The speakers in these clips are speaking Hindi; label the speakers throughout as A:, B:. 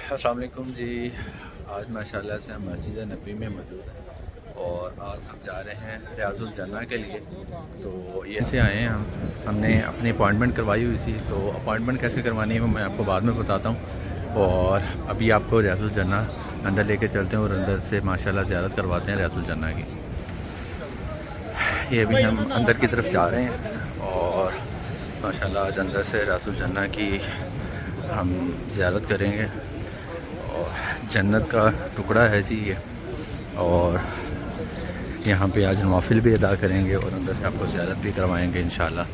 A: अस्सलाम वालेकुम जी। आज माशाल्लाह से हम मस्जिद नबी में मौजूद हैं और आज हम जा रहे हैं रियाजुल जन्ना के लिए। तो ये से आए हैं हमने अपनी अपॉइंटमेंट करवाई हुई थी। तो अपॉइंटमेंट कैसे करवानी है वो मैं आपको बाद में बताता हूँ। और अभी आपको रियाजुल जन्ना अंदर लेके चलते हैं और अंदर से माशाल्लाह ज़ियारत करवाते हैं रियाजुल जन्ना की। ये अभी हम अंदर की तरफ जा रहे हैं और माशाल्लाह आज अंदर से रियाजुल जन्ना की हम ज़ियारत करेंगे। और जन्नत का टुकड़ा है जी ये, और यहाँ पे आज नवाफिल भी अदा करेंगे और अंदर से आपको ज़ियारत भी करवाएंगे इंशाल्लाह।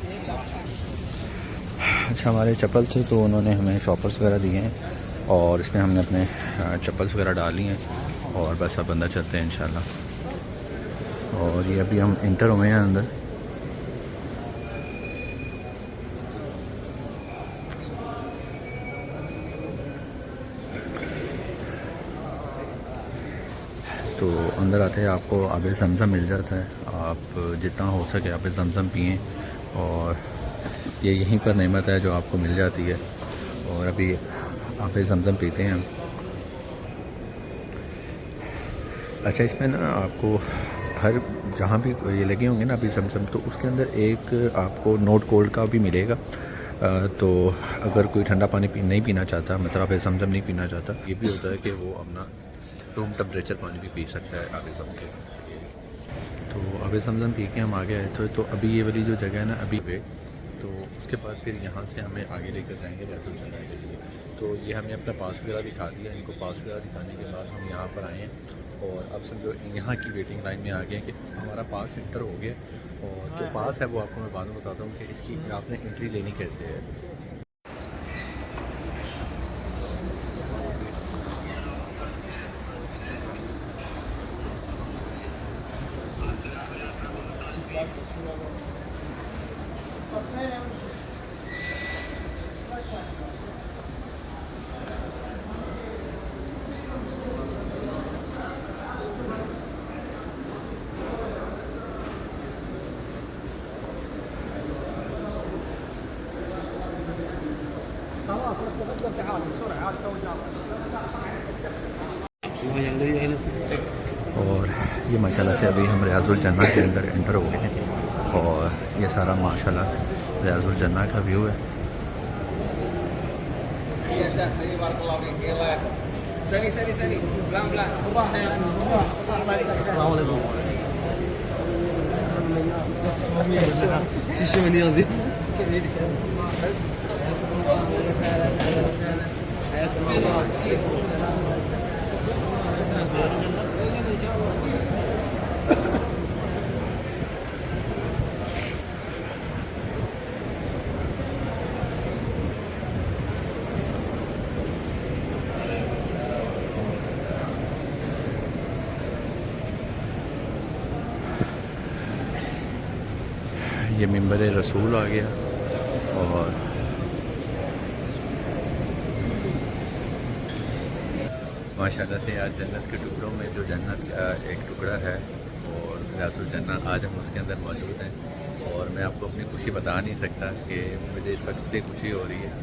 A: अच्छा, हमारे चप्पल थे तो उन्होंने हमें शॉपर्स वगैरह दिए हैं और इसमें हमने अपने चप्पल्स वगैरह डाली हैं और बस अब अंदर चलते हैं इंशाल्लाह। और ये अभी हम इंटर हुए हैं अंदर। तो अंदर आते हैं आपको आब ज़मज़म मिल जाता है। आप जितना हो सके आब ज़मज़म पिएँ और ये यहीं पर नेमत है जो आपको मिल जाती है। और अभी आब ज़मज़म पीते हैं हम। अच्छा, इसमें ना आपको हर जहाँ भी ये लगे होंगे ना अभी ज़मज़म, तो उसके अंदर एक आपको नोट कोल्ड का भी मिलेगा। तो अगर कोई ठंडा पानी नहीं पीना चाहता, मतलब आब ज़मज़म नहीं पीना चाहता, ये भी होता है कि वो अपना रूम टेम्परेचर पानी भी पी सकता है आब ज़म के। तो आब ज़मज़म पी के हम आगे आए तो अभी ये वाली जो जगह है ना अभी वे, तो उसके बाद फिर यहाँ से हमें आगे लेकर जाएंगे रियाजुल जन्ना के लिए। तो ये हमने अपना पास वगैरह दिखा दिया इनको। पास वगैरह दिखाने के बाद हम यहाँ पर आए हैं और अब समझो यहाँ की वेटिंग लाइन में आ गए कि हमारा पास इंटर हो गया। और जो पास है वो आपको मैं बाद में बताता हूँ कि इसकी आपने एंट्री लेनी कैसे है। और ये माशाल्लाह से अभी हम रियाजुल जन्ना के अंदर एंटर हो गए हैं और ये सारा माशाल्लाह रियाजुल जन्ना का व्यू है। ये मिंबर रसूल आ गया और माशाल्लाह से आज जन्नत के टुकड़ों में जो जन्नत का एक टुकड़ा है और रियाजुल जन्ना, आज हम उसके अंदर मौजूद हैं। और मैं आपको अपनी खुशी बता नहीं सकता कि मुझे इस वक्त इतनी खुशी हो रही है।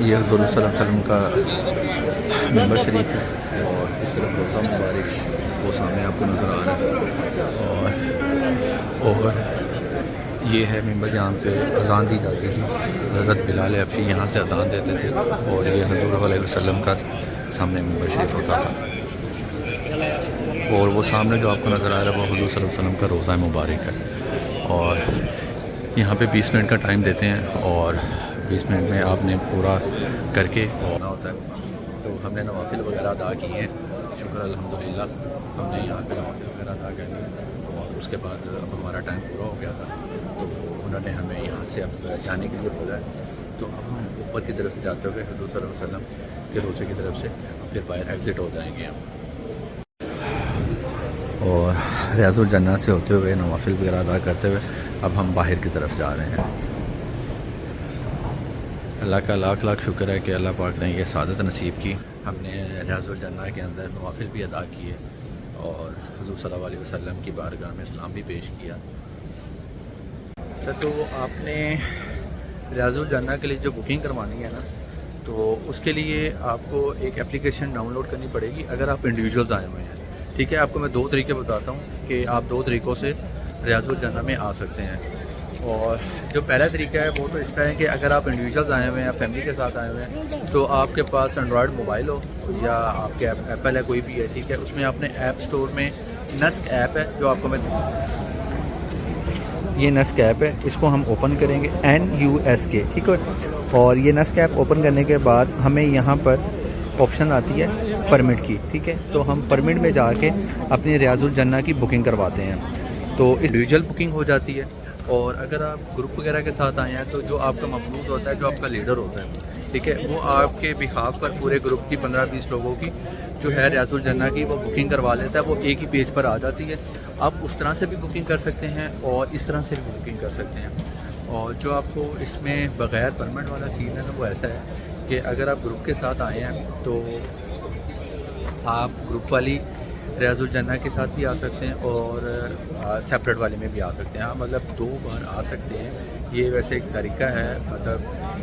A: ये हज़ूर सल्लल्लाहु अलैहि वसल्लम का मेंबर शरीफ है और इस तरफ रोज़ा मुबारक वो सामने आपको नज़र आ रहा है और ये है मेंबर जहाँ पे अज़ान दी जाती थी। हज़रत बिलाल हबशी यहाँ से अज़ान देते थे और ये हज़ूर अलैहि वसल्लम का सामने मेंबर शरीफ होता था और वो सामने जो आपको नज़र आ रहा है वो हज़ूर सल्लल्लाहु अलैहि वसल्लम का रोज़ा मुबारक है और यहाँ पे 20 मिनट का टाइम देते हैं और 20 मिनट में आपने पूरा करके होना होता है। तो हमने नवाफिल वगैरह अदा किए हैं, शुक्र अल्हम्दुलिल्लाह हमने यहाँ पे नवाफिल वगैरह अदा कर लिए और उसके बाद अब हमारा टाइम पूरा हो गया था तो उन्होंने हमें यहाँ से अब जाने के लिए बोला है। तो अब हम ऊपर की तरफ से जाते हुए हज़ूर सल्लल्लाहु अलैहि वसल्लम के रोज़े की तरफ से फिर बाहर एग्ज़िट हो जाएंगे हम और रियाज़ुल जन्नत से होते हुए नवाफिल वगैरह अदा करते हुए अब हम बाहर की तरफ जा रहे हैं। अल्लाह का लाख लाख शुक्र है कि अल्लाह पाक ने ये सादत नसीब की। हमने रियाज़ुल जन्नत के अंदर नवाफिल भी अदा किए और हुज़ूर सल्लल्लाहु अलैहि वसल्लम की बारगाह में सलाम भी पेश किया। अच्छा, तो आपने रियाज़ुल जन्नत के लिए जो बुकिंग करवानी है ना, तो उसके लिए आपको एक एप्लीकेशन डाउनलोड करनी पड़ेगी अगर आप इंडिविजुअल्स आए हुए हैं। ठीक है, आपको मैं 2 तरीके बताता हूँ कि आप 2 तरीक़ों से रियाज़ुल जन्नत में आ सकते हैं। और जो पहला तरीका है वो तो इस तरह है कि अगर आप इंडिविजुअल्स आए हुए हैं या फैमिली के साथ आए हुए हैं तो आपके पास एंड्रॉयड मोबाइल हो या आपके एप्पल है कोई भी है, ठीक है, उसमें आपने ऐप स्टोर में नस्क ऐप है जो आपको मैं ये नस्क ऐप है, इसको हम ओपन करेंगे NUSK, ठीक है। और ये नस्क ऐप ओपन करने के बाद हमें यहाँ पर ऑप्शन आती है परमिट की, ठीक है। तो हम परमिट में जाके अपनी रियाज़ुल जन्नत की बुकिंग करवाते हैं तो इंडिविजुअल बुकिंग हो जाती है। और अगर आप ग्रुप वगैरह के साथ आए हैं तो जो आपका ममनूद होता है, जो आपका लीडर होता है, ठीक है, वो आपके बिहाफ पर पूरे ग्रुप की 15-20 लोगों की जो है रियाज़ुल जन्नत की वो बुकिंग करवा लेता है। वो एक ही पेज पर आ जाती है। आप उस तरह से भी बुकिंग कर सकते हैं और इस तरह से भी बुकिंग कर सकते हैं। और जो आपको इसमें बग़ैर परमिट वाला सीन है ना, वो ऐसा है कि अगर आप ग्रुप के साथ आए हैं तो आप ग्रुप वाली रियाज़ुल जन्नत के साथ भी आ सकते हैं और सेपरेट वाले में भी आ सकते हैं। हाँ, मतलब 2 बार आ सकते हैं। ये वैसे एक तरीका है, मतलब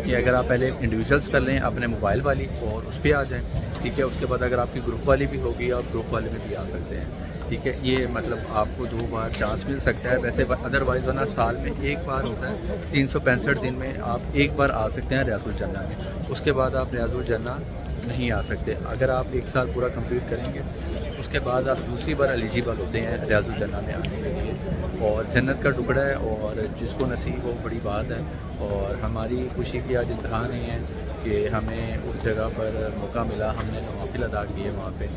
A: कि अगर आप पहले इंडिविजुअल्स कर लें अपने मोबाइल वाली और उस पर आ जाएं, ठीक है, उसके बाद अगर आपकी ग्रुप वाली भी होगी आप ग्रुप वाले में भी आ सकते हैं, ठीक है। ये मतलब आपको 2 बार चांस मिल सकता है। वैसे अदरवाइज़ वरना साल में 1 बार होता है, 365 दिन में आप 1 बार आ सकते हैं रियाज़ुल जन्नत में। उसके बाद आप रियाज़ुल जन्नत नहीं आ सकते। अगर आप 1 साल पूरा कंप्लीट करेंगे उसके बाद आप दूसरी बार एलिजिबल होते हैं रियाज़ुल जन्नत में आने के लिए। और जन्नत का टुकड़ा है और जिसको नसीब हो बड़ी बात है। और हमारी खुशी की आज इंतहा नहीं है कि हमें उस जगह पर मौका मिला, हमने नवाफिल अदा किए वहाँ पे।